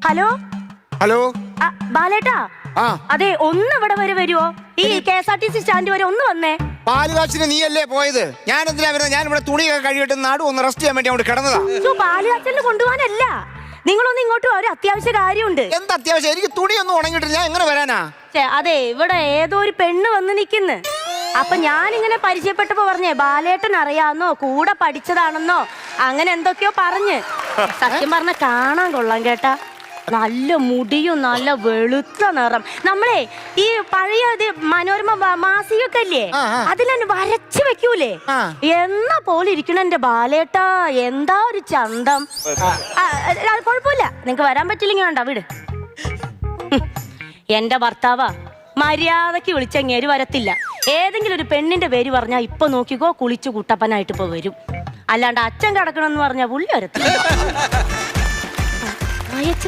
Hello hello ബാലേട്ടാ, അതെ ഒന്ന് ഇവിടെ വരെ വരുവോ? ഈ KSRTC സ്റ്റാൻഡ് വരെ ഒന്ന് വന്നേ. പാലുകാച്ചിന് നീയല്ലേ പോയത്? ഞാൻ എന്തിനാ വരുന്നത്? ഞാൻ ഇവിടെ തുണിയൊക്കെ കഴിയിട്ട് നാട് ഒന്ന് റെസ്റ്റ് ചെയ്യാൻ വേണ്ടി അവിടെ കിടന്നതാ. പാലുകാച്ചലിന് കൊണ്ടുപോകാനല്ല, നിങ്ങളൊന്ന് ഇങ്ങോട്ട് ഒരു അത്യാവശ്യ കാര്യമുണ്ട്. എന്ത് അത്യാവശ്യം? എനിക്ക് തുണിയൊന്നും ഉണങ്ങിയിട്ട് ഞാൻ എങ്ങനെ വരാനാ? അതെ, ഇവിടെ ഏതോ ഒരു പെണ്ണ് വന്ന് നിക്കുന്നു. അപ്പൊ ഞാനിങ്ങനെ പരിചയപ്പെട്ടപ്പോ പറഞ്ഞേ ബാലേട്ടൻ അറിയാന്നോ, കൂടെ പഠിച്ചതാണെന്നോ അങ്ങനെ എന്തൊക്കെയോ പറഞ്ഞ്. സത്യം പറഞ്ഞ കാണാൻ കൊള്ളാം കേട്ടാ. നല്ല മുടിയും നല്ല വെളുത്ത നിറം. നമ്മളെ ഈ പഴയ മനോരമ മാസികയൊക്കെ അല്ലേ, അതിലെന്നെ വരച്ചു വെക്കൂലേ, എന്നാ പോലെ ഇരിക്കണം എന്റെ ബാലേട്ടാ. എന്താ ഒരു ചന്തം. കുഴപ്പമില്ല, നിങ്ങക്ക് വരാൻ പറ്റില്ലെങ്കിൽ വേണ്ട വീട്. എന്റെ ഭർത്താവാ, മര്യാദക്ക് വിളിച്ചങ്ങേര് വരത്തില്ല. ഏതെങ്കിലും ഒരു പെണ്ണിന്റെ പേര് പറഞ്ഞാ ഇപ്പൊ നോക്കിക്കോ, കുളിച്ചു കുട്ടപ്പനായിട്ട് ഇപ്പൊ വരും. അല്ലാണ്ട് അച്ഛൻ കിടക്കണമെന്ന് പറഞ്ഞാ പുള്ളി വരത്തില്ല.